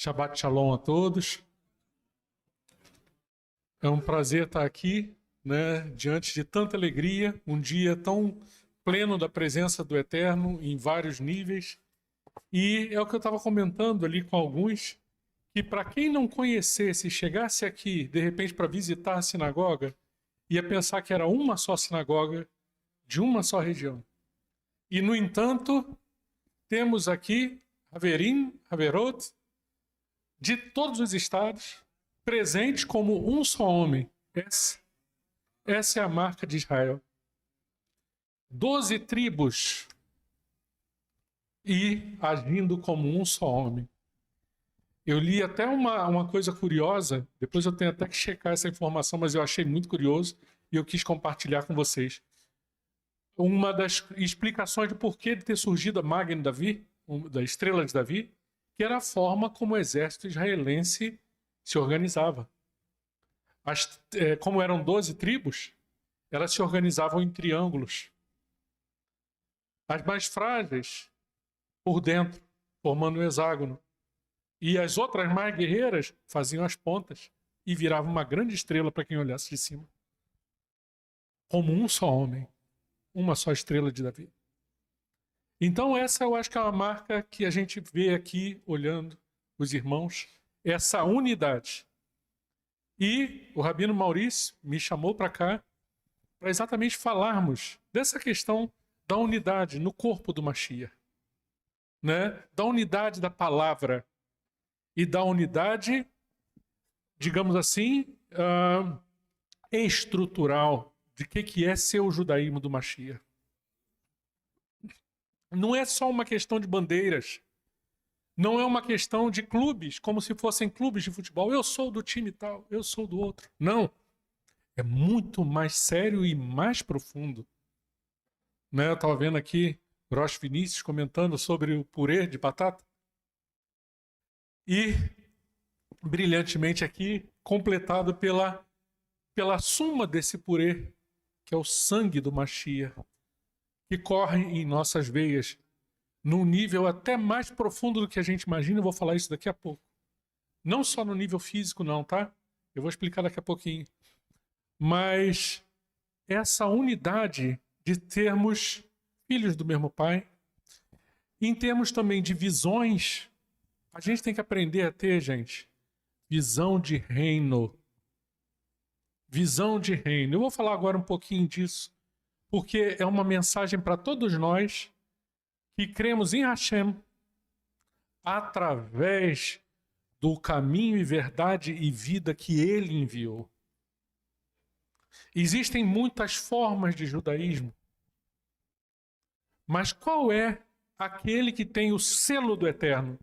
Shabbat Shalom a todos. É um prazer estar aqui, diante de tanta alegria, um dia tão pleno da presença do Eterno em vários níveis. E é o que eu estava comentando ali com alguns, que para quem não conhecesse, chegasse aqui, de repente, para visitar a sinagoga, ia pensar que era uma só sinagoga, de uma só região. E, no entanto, temos aqui Haverim, Haverot, de todos os estados, presentes como um só homem. Essa é a marca de Israel. 12 tribos e agindo como um só homem. Eu li até uma coisa curiosa, depois eu tenho até que checar essa informação, mas eu achei muito curioso e eu quis compartilhar com vocês. Uma das explicações de porquê de ter surgido a Magen David, da estrela de Davi, que era a forma como o exército israelense se organizava. Como eram 12 tribos, elas se organizavam em triângulos. As mais frágeis, por dentro, formando um hexágono. E as outras mais guerreiras faziam as pontas e viravam uma grande estrela para quem olhasse de cima. Como um só homem, uma só estrela de Davi. Então essa eu acho que é uma marca que a gente vê aqui, olhando os irmãos, essa unidade. E o Rabino Maurício me chamou para cá para exatamente falarmos dessa questão da unidade no corpo do Mashiach, da unidade da palavra e da unidade, digamos assim, estrutural de que é ser o judaísmo do Mashiach. Não é só uma questão de bandeiras. Não é uma questão de clubes, como se fossem clubes de futebol. Eu sou do time tal, eu sou do outro. Não. É muito mais sério e mais profundo. Eu estava vendo aqui o Rosh Vinícius comentando sobre o purê de batata. E, brilhantemente aqui, completado pela suma desse purê, que é o sangue do Mashiach, que corre em nossas veias, num nível até mais profundo do que a gente imagina. Eu vou falar isso daqui a pouco. Não só no nível físico, não, tá? Eu vou explicar daqui a pouquinho. Mas essa unidade de termos filhos do mesmo pai, em termos também de visões, a gente tem que aprender a ter, gente, visão de reino. Visão de reino. Eu vou falar agora um pouquinho disso, porque é uma mensagem para todos nós que cremos em Hashem através do caminho e verdade e vida que Ele enviou. Existem muitas formas de judaísmo, mas qual é aquele que tem o selo do Eterno?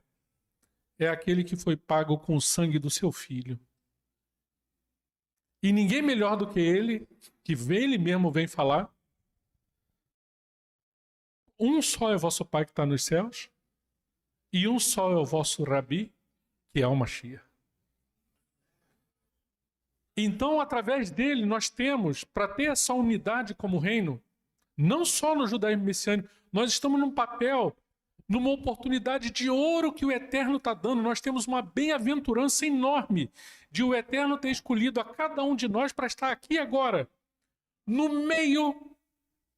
É aquele que foi pago com o sangue do seu Filho. E ninguém melhor do que Ele, que Ele mesmo vem falar. Um só é o vosso Pai que está nos céus, e um só é o vosso Rabi, que é o Mashiach. Então, através dele, nós temos, para ter essa unidade como reino, não só no judaísmo messiânico, nós estamos num papel, numa oportunidade de ouro que o Eterno está dando. Nós temos uma bem-aventurança enorme de o Eterno ter escolhido a cada um de nós para estar aqui agora, no meio,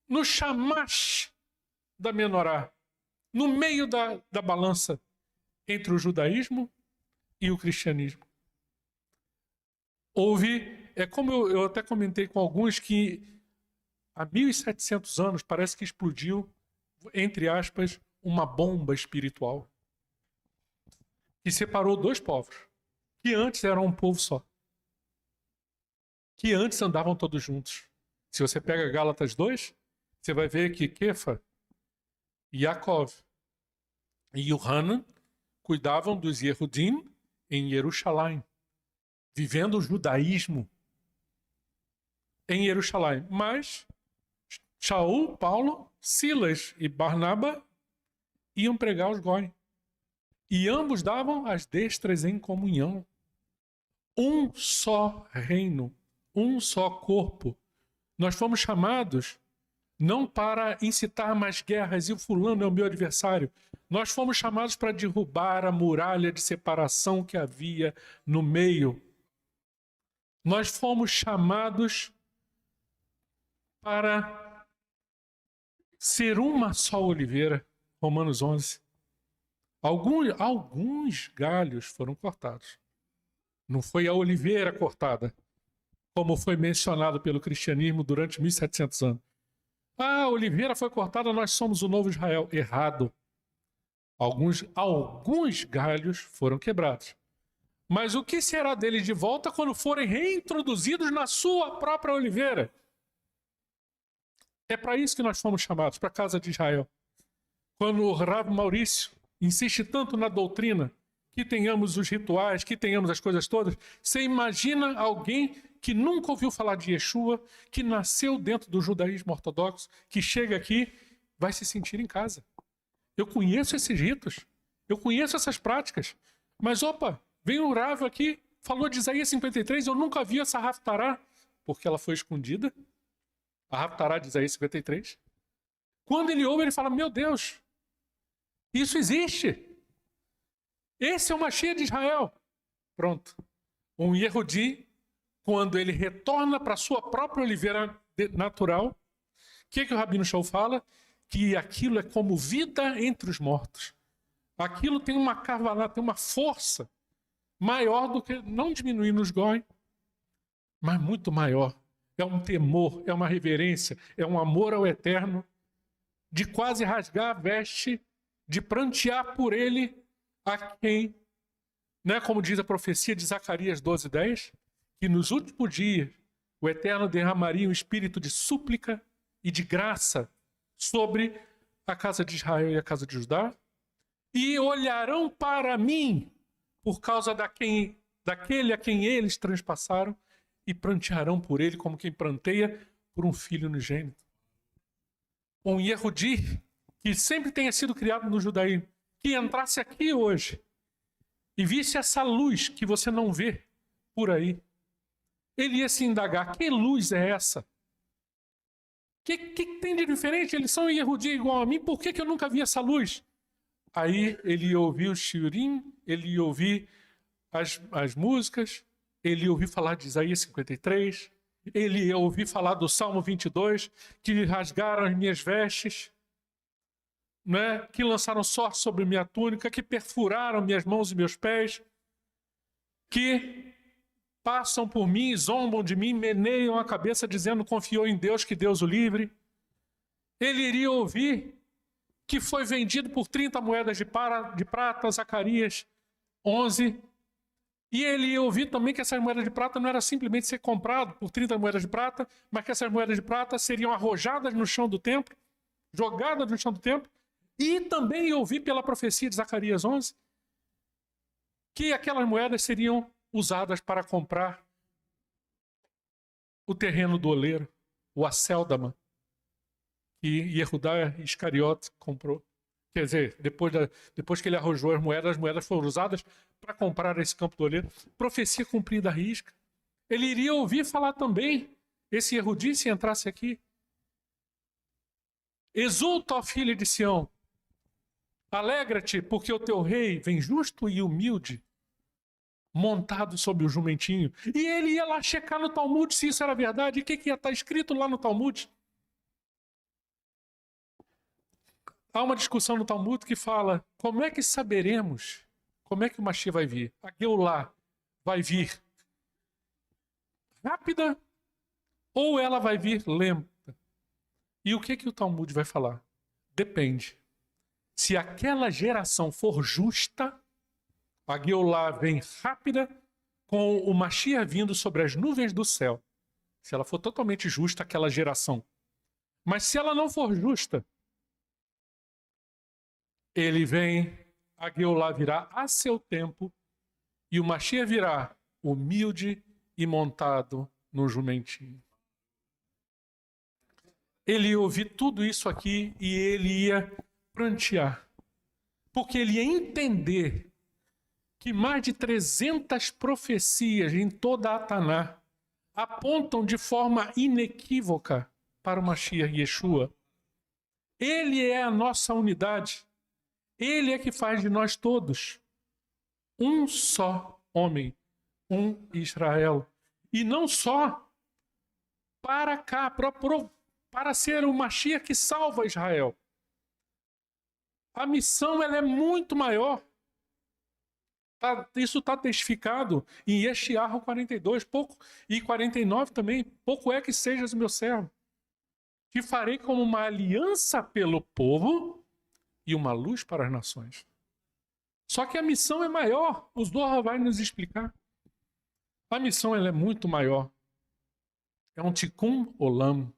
no shamash da menorá, no meio da balança entre o judaísmo e o cristianismo. É como eu até comentei com alguns, que há 1700 anos parece que explodiu, entre aspas, uma bomba espiritual que separou dois povos, que antes eram um povo só, que antes andavam todos juntos. Se você pega Gálatas 2, você vai ver que Kefa, Yaakov e Yohanan cuidavam dos Yehudim em Jerusalém, vivendo o judaísmo em Jerusalém. Mas Shaul, Paulo, Silas e Barnaba iam pregar os goi. E ambos davam as destras em comunhão. Um só reino, um só corpo. Nós fomos chamados não para incitar mais guerras, e o fulano é o meu adversário. Nós fomos chamados para derrubar a muralha de separação que havia no meio. Nós fomos chamados para ser uma só oliveira. Romanos 11. Alguns galhos foram cortados. Não foi a oliveira cortada, como foi mencionado pelo cristianismo durante 1700 anos. Ah, a oliveira foi cortada, nós somos o novo Israel. Errado. Alguns galhos foram quebrados. Mas o que será deles de volta quando forem reintroduzidos na sua própria oliveira? É para isso que nós fomos chamados, para a casa de Israel. Quando o Rav Maurício insiste tanto na doutrina, que tenhamos os rituais, que tenhamos as coisas todas, você imagina alguém que nunca ouviu falar de Yeshua, que nasceu dentro do judaísmo ortodoxo, que chega aqui, vai se sentir em casa. Eu conheço esses ritos, eu conheço essas práticas, mas opa, vem o Rav aqui, falou de Isaías 53, eu nunca vi essa Haftará, porque ela foi escondida, a Haftará de Isaías 53. Quando ele ouve, ele fala, meu Deus, isso existe. Esse é o Mashiach de Israel. Pronto. Um Yehudi, quando ele retorna para a sua própria oliveira natural, o que o Rabino Shaul fala? Que aquilo é como vida entre os mortos. Aquilo tem uma carvalhada, tem uma força maior do que, não diminuir nos goi, mas muito maior. É um temor, é uma reverência, é um amor ao eterno, de quase rasgar a veste, de prantear por ele a quem, né, como diz a profecia de Zacarias 12:10, que nos últimos dias o Eterno derramaria um espírito de súplica e de graça sobre a casa de Israel e a casa de Judá, e olharão para mim por causa daquele a quem eles transpassaram, e prantearão por ele como quem pranteia por um filho unigênito. Um Yehudi que sempre tenha sido criado no judaísmo, que entrasse aqui hoje e visse essa luz que você não vê por aí, ele ia se indagar, que luz é essa? O que tem de diferente? Eles são Yehudi igual a mim, por que eu nunca vi essa luz? Aí ele ia ouvir o shiurim, ele ia ouvir as músicas, ele ia ouvir falar de Isaías 53, ele ia ouvir falar do Salmo 22, que rasgaram as minhas vestes, né? Que lançaram sorte sobre minha túnica, que perfuraram minhas mãos e meus pés, que passam por mim, zombam de mim, meneiam a cabeça dizendo confiou em Deus, que Deus o livre. Ele iria ouvir que foi vendido por 30 moedas de prata, Zacarias 11. E ele ia ouvir também que essas moedas de prata não era simplesmente ser comprado por 30 moedas de prata, mas que essas moedas de prata seriam arrojadas no chão do templo, jogadas no chão do templo. E também ia ouvir pela profecia de Zacarias 11 que aquelas moedas seriam usadas para comprar o terreno do oleiro, o Aceldama, que Yehudá Iscariote comprou. Quer dizer, depois que ele arrojou as moedas foram usadas para comprar esse campo do oleiro. Profecia cumprida à risca. Ele iria ouvir falar também, esse Yehudi, se entrasse aqui. Exulta, ó filha de Sião, alegra-te, porque o teu rei vem justo e humilde, montado sobre o jumentinho. E ele ia lá checar no Talmud se isso era verdade. E o que ia estar escrito lá no Talmud? Há uma discussão no Talmud que fala, como é que saberemos, como é que o Mashiach vai vir? A Geulá vai vir rápida ou ela vai vir lenta? E o que o Talmud vai falar? Depende. Se aquela geração for justa, a Geulá vem rápida, com o Mashiach vindo sobre as nuvens do céu. Se ela for totalmente justa, aquela geração. Mas se ela não for justa, ele vem, a Geulá virá a seu tempo, e o Mashiach virá humilde e montado no jumentinho. Ele ia ouvir tudo isso aqui e ele ia prantear. Porque ele ia entender que mais de 300 profecias em toda a Taná apontam de forma inequívoca para o Mashiach Yeshua. Ele é a nossa unidade. Ele é que faz de nós todos um só homem, um Israel. E não só para cá, para ser o Mashiach que salva Israel. A missão ela é muito maior. Isso está testificado em Yeshayahu 42, e 49 também. Pouco é que sejas meu servo. Te farei como uma aliança pelo povo e uma luz para as nações. Só que a missão é maior. O Zohar vai nos explicar. A missão ela é muito maior. É um tikkun olam.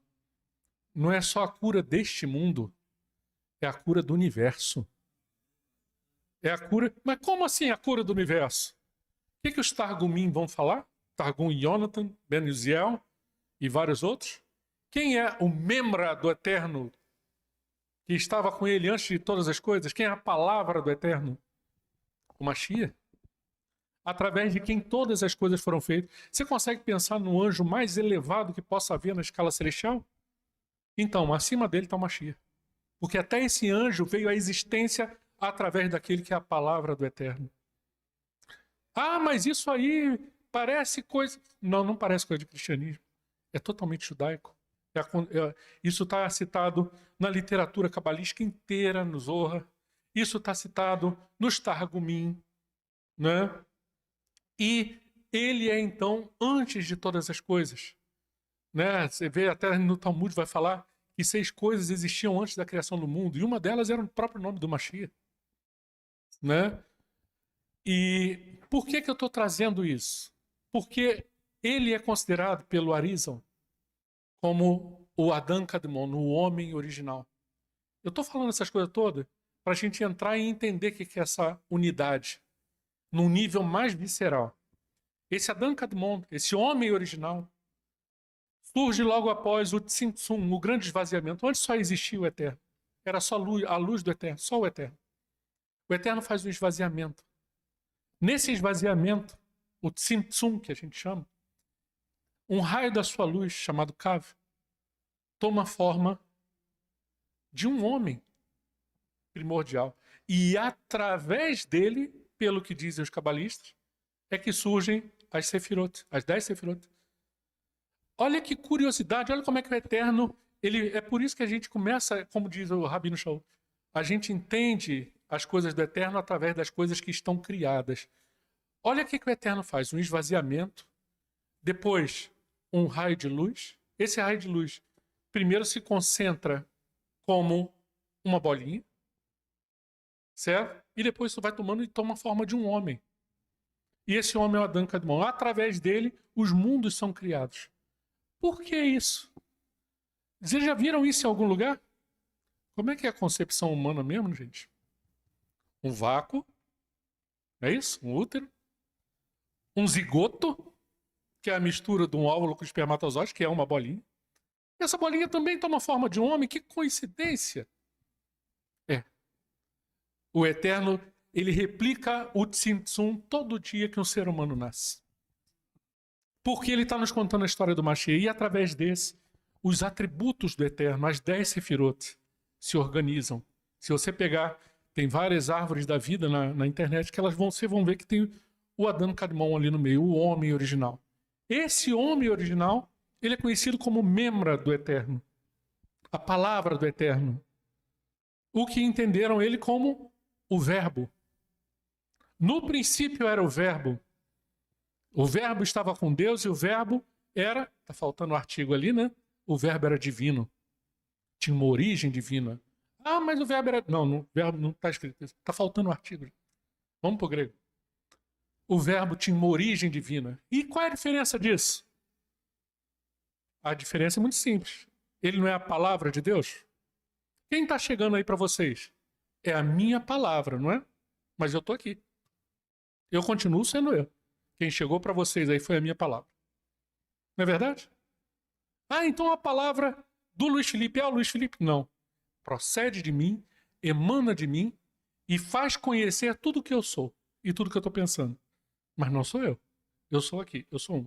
Não é só a cura deste mundo. É a cura do universo. É a cura... Mas como assim a cura do universo? O que os Targumim vão falar? Targum Yonatan, Ben Uziel e vários outros. Quem é o Memra do Eterno que estava com ele antes de todas as coisas? Quem é a palavra do Eterno? O Mashiach. Através de quem todas as coisas foram feitas. Você consegue pensar no anjo mais elevado que possa haver na escala celestial? Então, acima dele está o Mashiach. Porque até esse anjo veio à existência através daquele que é a palavra do Eterno. Ah, mas isso aí parece coisa... Não, não parece coisa de cristianismo. É totalmente judaico. Isso está citado na literatura cabalística inteira, no Zohar. Isso está citado nos Targumim, né? E ele é, então, antes de todas as coisas. Né? Você vê até no Talmud vai falar que 6 coisas existiam antes da criação do mundo, e uma delas era o próprio nome do Mashiach. Né? E por que eu estou trazendo isso? Porque ele é considerado pelo Arizal como o Adam Kadmon, o homem original. Eu estou falando essas coisas todas para a gente entrar e entender o que é essa unidade, num nível mais visceral. Esse Adam Kadmon, esse homem original, surge logo após o Tzimtzum, o grande esvaziamento, onde só existia o Eterno. Era só a luz do Eterno, só o Eterno. O Eterno faz um esvaziamento. Nesse esvaziamento, o Tzimtzum, que a gente chama, um raio da sua luz, chamado Kav, toma a forma de um homem primordial. E através dele, pelo que dizem os cabalistas, é que surgem as Sefirot, as 10 Sefirot. Olha que curiosidade, olha como é que o Eterno... é por isso que a gente começa, como diz o Rabino Shaul, a gente entende as coisas do Eterno através das coisas que estão criadas. Olha o que o Eterno faz, um esvaziamento, depois um raio de luz. Esse raio de luz primeiro se concentra como uma bolinha, certo? E depois isso vai tomando e toma a forma de um homem. E esse homem é o Adam Kadmon. Através dele, os mundos são criados. Por que isso? Vocês já viram isso em algum lugar? Como é que é a concepção humana mesmo, gente? Um vácuo, é isso? Um útero. Um zigoto, que é a mistura de um óvulo com espermatozoide, que é uma bolinha. E essa bolinha também toma a forma de um homem. Que coincidência! O Eterno, ele replica o Tzimtzum todo dia que um ser humano nasce. Porque ele está nos contando a história do Mashiach. E através desse, os atributos do Eterno, as 10 Sefirot, se organizam. Se você pegar, tem várias árvores da vida na internet que vocês vão ver que tem o Adam Kadmon ali no meio, o homem original. Esse homem original, ele é conhecido como Memra do Eterno. A palavra do Eterno. O que entenderam ele como o verbo. No princípio era o verbo. O verbo estava com Deus e o verbo era... Está faltando o artigo ali, né? O verbo era divino. Tinha uma origem divina. Ah, mas o verbo era... Não, o verbo não está escrito isso. Está faltando o artigo. Vamos para o grego. O verbo tinha uma origem divina. E qual é a diferença disso? A diferença é muito simples. Ele não é a palavra de Deus? Quem está chegando aí para vocês? É a minha palavra, não é? Mas eu estou aqui. Eu continuo sendo eu. Quem chegou para vocês aí foi a minha palavra. Não é verdade? Ah, então a palavra do Luiz Felipe é o Luiz Felipe? Não. Procede de mim, emana de mim e faz conhecer tudo o que eu sou e tudo que eu estou pensando. Mas não sou eu. Eu sou aqui. Eu sou um.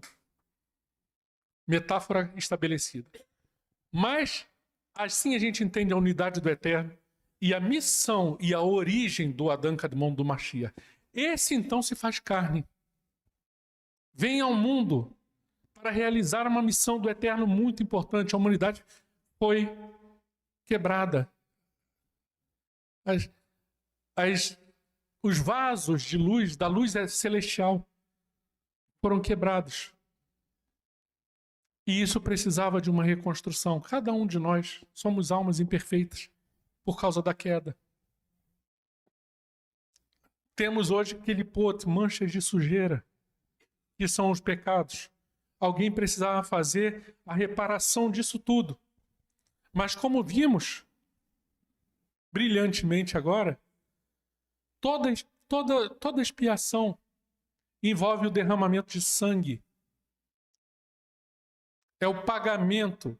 Metáfora estabelecida. Mas assim a gente entende a unidade do Eterno e a missão e a origem do Adão Kadmon do Mashiach. Esse então se faz carne. Vem ao mundo para realizar uma missão do Eterno muito importante. A humanidade foi quebrada. Os vasos de luz, da luz celestial, foram quebrados. E isso precisava de uma reconstrução. Cada um de nós somos almas imperfeitas por causa da queda. Temos hoje manchas de sujeira, que são os pecados. Alguém precisava fazer a reparação disso tudo. Mas como vimos brilhantemente agora, toda expiação envolve o derramamento de sangue. É o pagamento.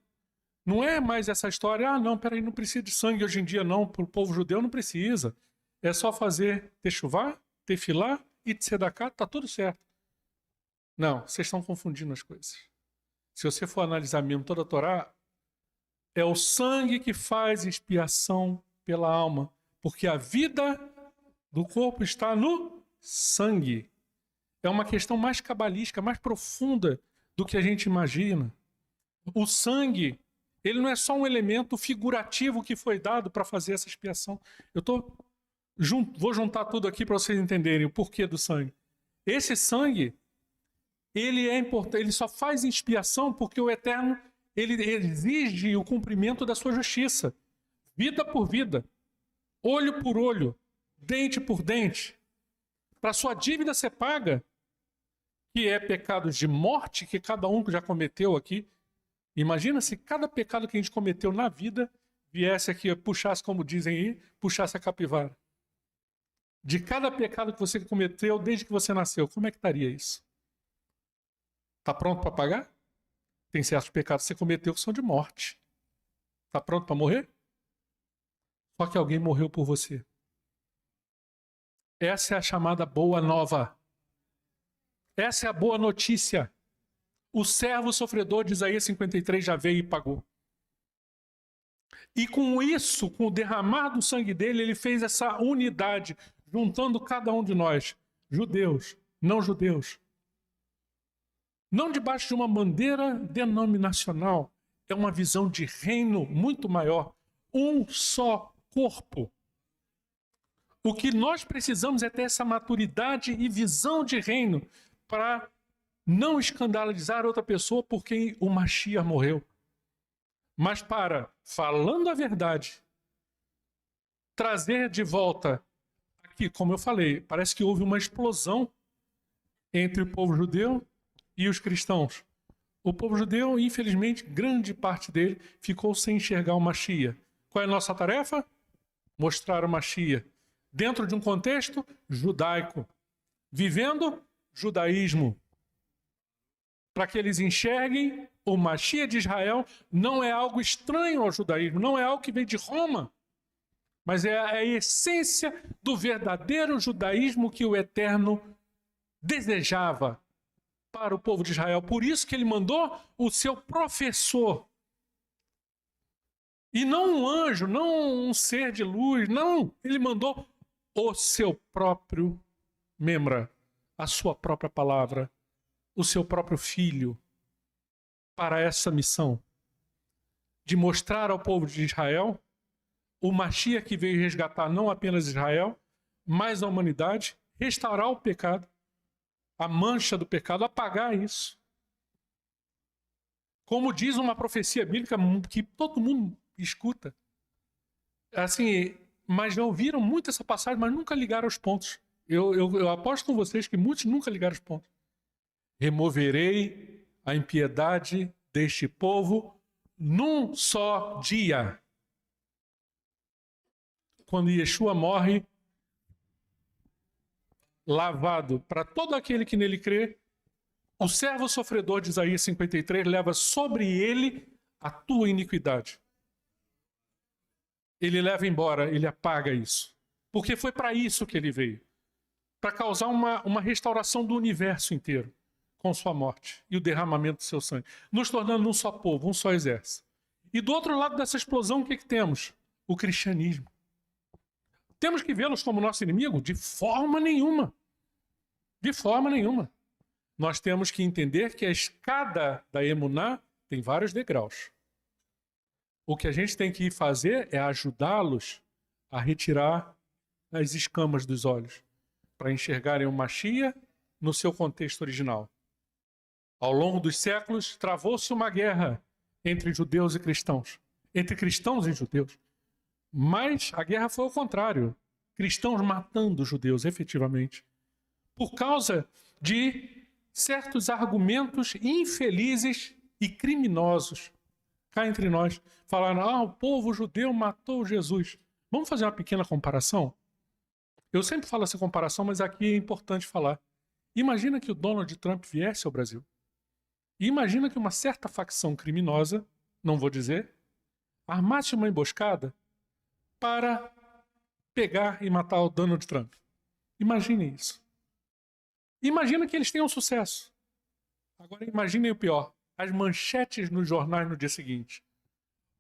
Não é mais essa história, não precisa de sangue hoje em dia não, para o povo judeu não precisa. É só fazer techuvá, tefilá e tzedakah, tá tudo certo. Não, vocês estão confundindo as coisas. Se você for analisar mesmo toda a Torá, é o sangue que faz expiação pela alma, porque a vida do corpo está no sangue. É uma questão mais cabalística, mais profunda do que a gente imagina. O sangue, ele não é só um elemento figurativo que foi dado para fazer essa expiação. Vou juntar tudo aqui para vocês entenderem o porquê do sangue. Esse sangue, ele é importante, ele só faz expiação porque o Eterno, ele exige o cumprimento da sua justiça. Vida por vida, olho por olho, dente por dente. Para sua dívida ser paga, que é pecados de morte que cada um já cometeu aqui. Imagina se cada pecado que a gente cometeu na vida viesse aqui, puxasse, como dizem aí, puxasse a capivara. De cada pecado que você cometeu desde que você nasceu, como é que estaria isso? Está pronto para pagar? Tem certos pecados que você cometeu que são de morte. Está pronto para morrer? Só que alguém morreu por você. Essa é a chamada boa nova. Essa é a boa notícia. O servo sofredor de Isaías 53 já veio e pagou. E com isso, com o derramar do sangue dele, ele fez essa unidade, juntando cada um de nós, judeus, não judeus. Não debaixo de uma bandeira denominacional, é uma visão de reino muito maior. Um só corpo. O que nós precisamos é ter essa maturidade e visão de reino para não escandalizar outra pessoa por quem o Mashiach morreu. Mas para, falando a verdade, trazer de volta aqui, como eu falei, parece que houve uma explosão entre o povo judeu e os cristãos. O povo judeu, infelizmente, grande parte dele ficou sem enxergar o Mashiach. Qual é a nossa tarefa? Mostrar o Mashiach. Dentro de um contexto judaico. Vivendo judaísmo. Para que eles enxerguem o Mashiach de Israel não é algo estranho ao judaísmo, não é algo que vem de Roma, mas é a essência do verdadeiro judaísmo que o Eterno desejava para o povo de Israel. Por isso que ele mandou o seu professor. E não um anjo, não um ser de luz, não. Ele mandou o seu próprio Memra, a sua própria palavra, o seu próprio filho, para essa missão de mostrar ao povo de Israel o Mashiach que veio resgatar não apenas Israel, mas a humanidade, restaurar o pecado, a mancha do pecado, apagar isso. Como diz uma profecia bíblica que todo mundo escuta, assim, mas já ouviram muito essa passagem, mas nunca ligaram os pontos. Eu aposto com vocês que muitos nunca ligaram os pontos. Removerei a impiedade deste povo num só dia. Quando Yeshua morre, lavado para todo aquele que nele crê, o servo sofredor de Isaías 53 leva sobre ele a tua iniquidade. Ele leva embora, ele apaga isso. Porque foi para isso que ele veio. Para causar uma restauração do universo inteiro. Com sua morte e o derramamento do seu sangue, nos tornando um só povo, um só exército. E do outro lado dessa explosão, o que temos? O cristianismo. Temos que vê-los como nosso inimigo? De forma nenhuma. De forma nenhuma. Nós temos que entender que a escada da emuná tem vários degraus. O que a gente tem que fazer é ajudá-los a retirar as escamas dos olhos, para enxergarem o Machia no seu contexto original. Ao longo dos séculos, travou-se uma guerra entre judeus e cristãos, entre cristãos e judeus. Mas a guerra foi ao contrário, cristãos matando judeus, efetivamente, por causa de certos argumentos infelizes e criminosos. Cá entre nós, falaram, o povo judeu matou Jesus. Vamos fazer uma pequena comparação? Eu sempre falo essa comparação, mas aqui é importante falar. Imagina que o Donald Trump viesse ao Brasil. E imagina que uma certa facção criminosa, não vou dizer, armasse uma emboscada para pegar e matar o Donald Trump. Imaginem isso. Imagina que eles tenham sucesso. Agora imaginem o pior. As manchetes nos jornais no dia seguinte.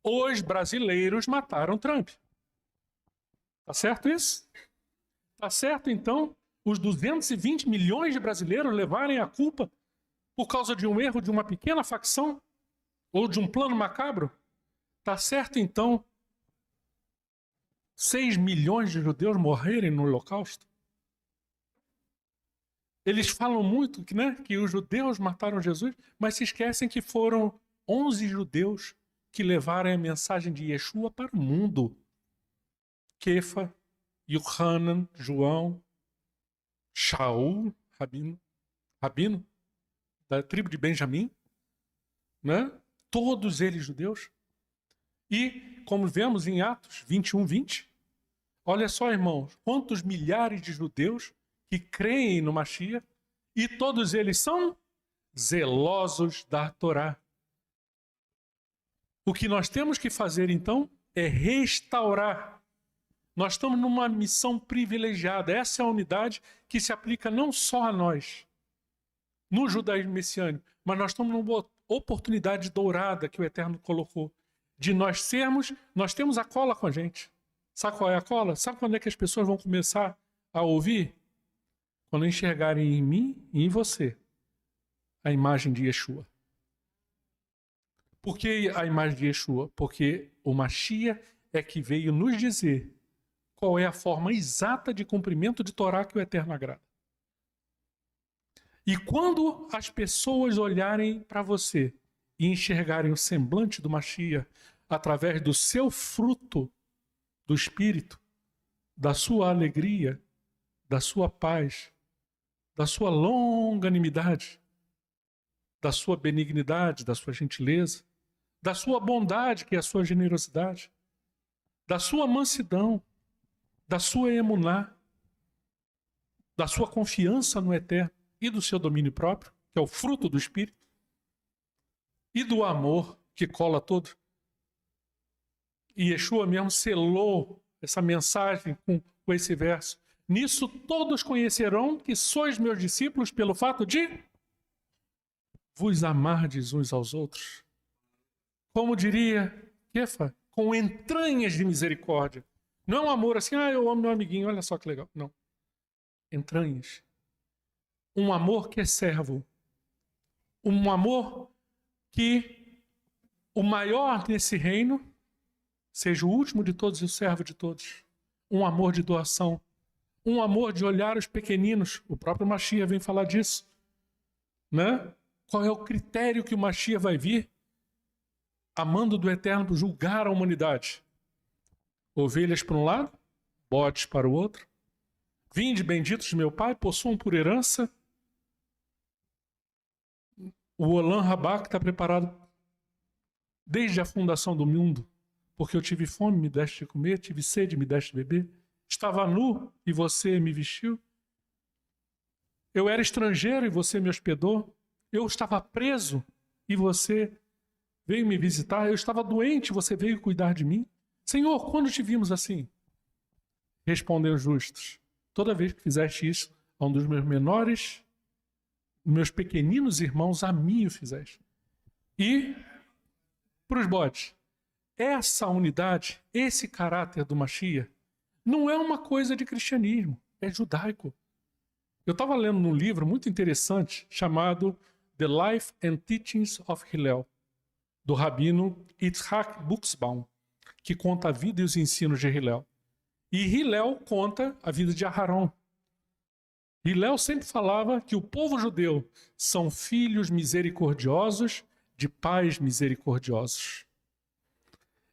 Os brasileiros mataram Trump. Tá certo isso? Tá certo, então, os 220 milhões de brasileiros levarem a culpa por causa de um erro de uma pequena facção ou de um plano macabro? Tá certo, então, 6 milhões de judeus morrerem no Holocausto? Eles falam muito que os judeus mataram Jesus, mas se esquecem que foram 11 judeus que levaram a mensagem de Yeshua para o mundo. Kefa, Yohanan, João, Shaul, Rabino, da tribo de Benjamim, né? Todos eles judeus. E, como vemos em Atos 21:20, olha só, irmãos, quantos milhares de judeus que creem no Machia, e todos eles são zelosos da Torá. O que nós temos que fazer, então, é restaurar. Nós estamos numa missão privilegiada. Essa é a unidade que se aplica não só a nós, no judaísmo messiânico, mas nós estamos numa oportunidade dourada que o Eterno colocou, de nós temos a cola com a gente. Sabe qual é a cola? Sabe quando é que as pessoas vão começar a ouvir? Quando enxergarem em mim e em você a imagem de Yeshua. Por que a imagem de Yeshua? Porque o Machia é que veio nos dizer qual é a forma exata de cumprimento de Torá que o Eterno agrada. E quando as pessoas olharem para você e enxergarem o semblante do Machia através do seu fruto do Espírito, da sua alegria, da sua paz, da sua longanimidade, da sua benignidade, da sua gentileza, da sua bondade, que é a sua generosidade, da sua mansidão, da sua emuná, da sua confiança no Eterno e do seu domínio próprio, que é o fruto do Espírito, e do amor que cola todo. E Yeshua mesmo selou essa mensagem com esse verso. Nisso todos conhecerão que sois meus discípulos pelo fato de vos amardes uns aos outros. Como diria Kefa, com entranhas de misericórdia. Não é um amor assim, eu amo meu amiguinho, olha só que legal. Não. Entranhas. Um amor que é servo. Um amor que o maior nesse reino seja o último de todos e o servo de todos. Um amor de doação. Um amor de olhar os pequeninos. O próprio Machia vem falar disso. Né? Qual é o critério que o Machia vai vir? Amando do Eterno julgar a humanidade. Ovelhas para um lado, bodes para o outro. Vinde, benditos de meu Pai, possuam por herança. O Olam Rabá que está preparado desde a fundação do mundo. Porque eu tive fome, me deste de comer, tive sede, me deste de beber. Estava nu e você me vestiu. Eu era estrangeiro e você me hospedou. Eu estava preso e você veio me visitar. Eu estava doente e você veio cuidar de mim. Senhor, quando te vimos assim? Respondem os justos. Toda vez que fizeste isso a um dos meus menores, meus pequeninos irmãos, a mim o fizeste. E para os bodes. essa unidade, esse caráter do Mashiach, não é uma coisa de cristianismo, é judaico. Eu estava lendo um livro muito interessante chamado The Life and Teachings of Hillel, do rabino Yitzhak Buxbaum, que conta a vida e os ensinos de Hillel. E Hillel conta a vida de Aharon. Hillel sempre falava que o povo judeu são filhos misericordiosos de pais misericordiosos.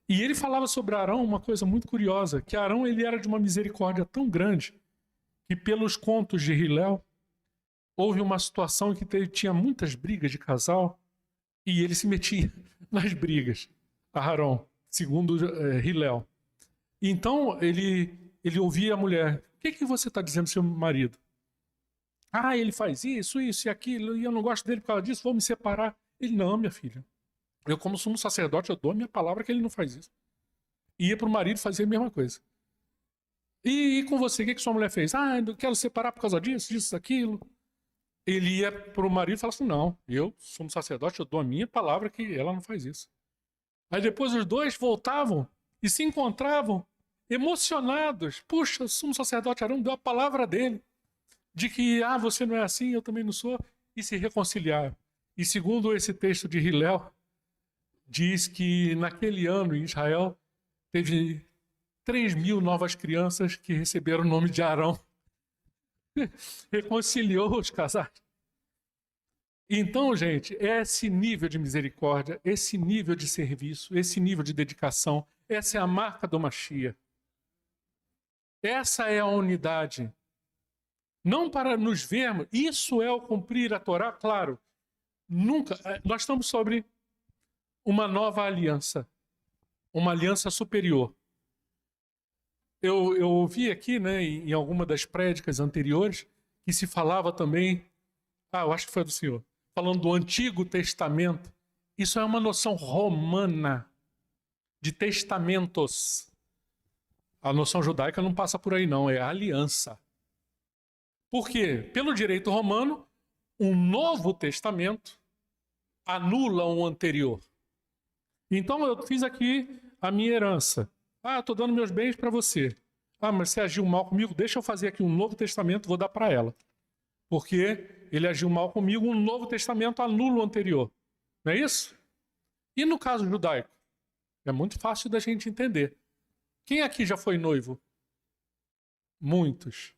E ele falava sobre Arão uma coisa muito curiosa, que Arão ele era de uma misericórdia tão grande que pelos contos de Hillel houve uma situação em que tinha muitas brigas de casal e ele se metia nas brigas, Arão, segundo Hillel. Então ele ouvia a mulher: o que você está dizendo, seu marido? Ah, ele faz isso e aquilo, e eu não gosto dele por causa disso, vou me separar. Ele: não, minha filha, eu como sumo sacerdote, eu dou a minha palavra que ele não faz isso. E ia para o marido fazer a mesma coisa. E com você, o que sua mulher fez? Ah, eu quero separar por causa disso, aquilo. Ele ia para o marido e falava assim: não, eu sou um sacerdote, eu dou a minha palavra que ela não faz isso. Aí depois os dois voltavam e se encontravam emocionados. Puxa, o sumo sacerdote Arão deu a palavra dele, de que, você não é assim, eu também não sou, e se reconciliaram. E segundo esse texto de Hillel, diz que naquele ano em Israel teve 3.000 novas crianças que receberam o nome de Arão. Reconciliou os casais. Então, gente, esse nível de misericórdia, esse nível de serviço, esse nível de dedicação, essa é a marca do Mashiach. Essa é a unidade. Não para nos vermos, isso é o cumprir a Torá, claro. Nunca, nós estamos sobre uma aliança superior. Eu ouvi aqui, em alguma das prédicas anteriores, que se falava também, eu acho que foi do senhor, falando do Antigo Testamento. Isso é uma noção romana de testamentos. A noção judaica não passa por aí não, é aliança. Por quê? Pelo direito romano, um Novo Testamento anula um anterior. Então eu fiz aqui a minha herança. Estou dando meus bens para você. Mas você agiu mal comigo, deixa eu fazer aqui um Novo Testamento, vou dar para ela. Porque ele agiu mal comigo, um Novo Testamento anula o anterior. Não é isso? E no caso judaico? É muito fácil da gente entender. Quem aqui já foi noivo? Muitos.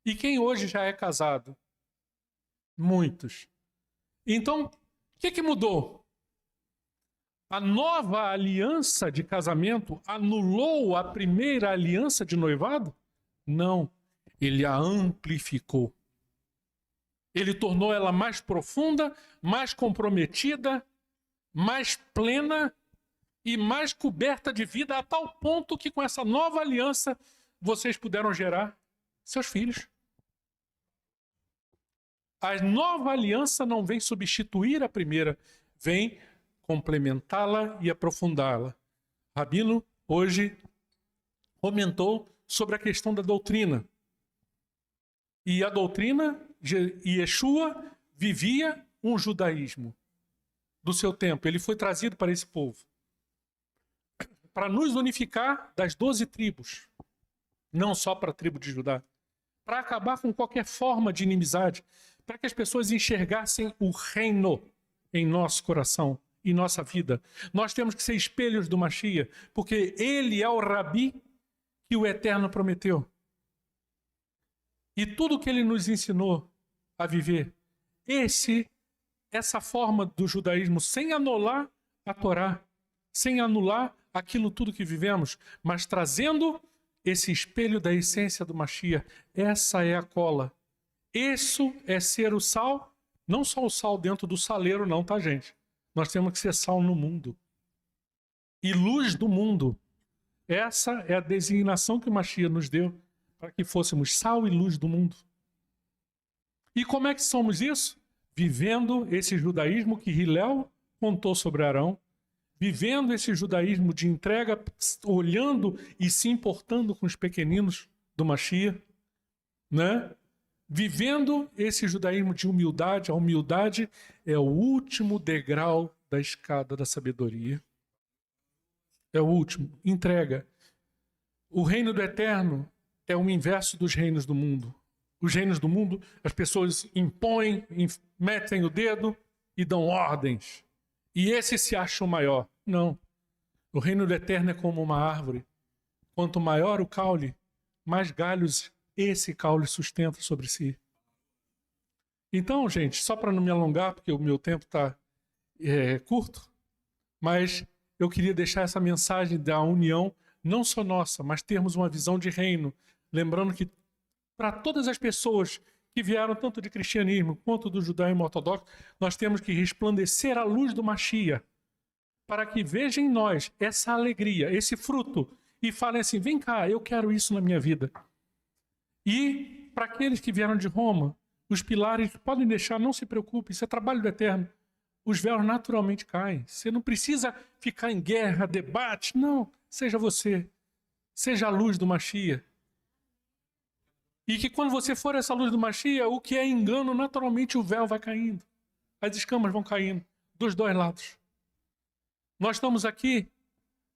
E quem hoje já é casado? Muitos. Então, o que mudou? A nova aliança de casamento anulou a primeira aliança de noivado? Não. Ele a amplificou. Ele tornou ela mais profunda, mais comprometida, mais plena e mais coberta de vida, a tal ponto que com essa nova aliança vocês puderam gerar seus filhos. A nova aliança não vem substituir a primeira, vem complementá-la e aprofundá-la. Rabino hoje comentou sobre a questão da doutrina. E a doutrina, Yeshua vivia um judaísmo do seu tempo. Ele foi trazido para esse povo para nos unificar das 12 tribos, não só para a tribo de Judá, para acabar com qualquer forma de inimizade, para que as pessoas enxergassem o reino em nosso coração, em nossa vida. Nós temos que ser espelhos do Mashiach, porque ele é o Rabi que o Eterno prometeu. E tudo que ele nos ensinou a viver, essa forma do judaísmo, sem anular a Torá, sem anular aquilo tudo que vivemos, mas trazendo esse espelho da essência do Mashiach, essa é a cola. Isso é ser o sal, não só o sal dentro do saleiro não, tá, gente? Nós temos que ser sal no mundo. E luz do mundo. Essa é a designação que o Mashiach nos deu para que fôssemos sal e luz do mundo. E como é que somos isso? Vivendo esse judaísmo que Hillel contou sobre Arão, vivendo esse judaísmo de entrega, olhando e se importando com os pequeninos do Mashiach, né? Vivendo esse judaísmo de humildade. A humildade é o último degrau da escada da sabedoria. É o último. Entrega. O reino do eterno é o inverso dos reinos do mundo. Os reinos do mundo, as pessoas impõem, metem o dedo e dão ordens. E esse se acha o maior. Não. O reino do eterno é como uma árvore. Quanto maior o caule, mais galhos esse caule sustenta sobre si. Então, gente, só para não me alongar, porque o meu tempo está curto, mas eu queria deixar essa mensagem da união, não só nossa, mas termos uma visão de reino. Lembrando que para todas as pessoas que vieram tanto de cristianismo quanto do judaísmo ortodoxo, nós temos que resplandecer a luz do Mashiach, para que vejam em nós essa alegria, esse fruto, e falem assim, vem cá, eu quero isso na minha vida. E para aqueles que vieram de Roma, os pilares podem deixar, não se preocupe, isso é trabalho do eterno. Os véus naturalmente caem. Você não precisa ficar em guerra, debate, não. Seja você, seja a luz do Mashiach. E que quando você for essa luz do Mashiach, o que é engano, naturalmente o véu vai caindo. As escamas vão caindo, dos dois lados. Nós estamos aqui,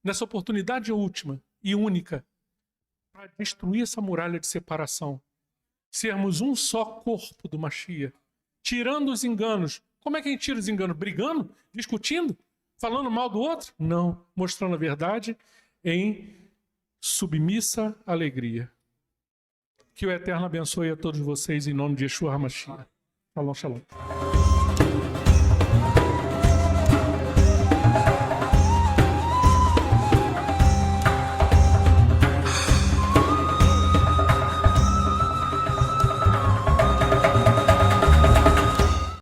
nessa oportunidade última e única, para destruir essa muralha de separação. Sermos um só corpo do Mashiach. Tirando os enganos. Como é que a gente tira os enganos? Brigando? Discutindo? Falando mal do outro? Não. Mostrando a verdade em submissa alegria. Que o Eterno abençoe a todos vocês em nome de Yeshua HaMashiach. Shalom, shalom.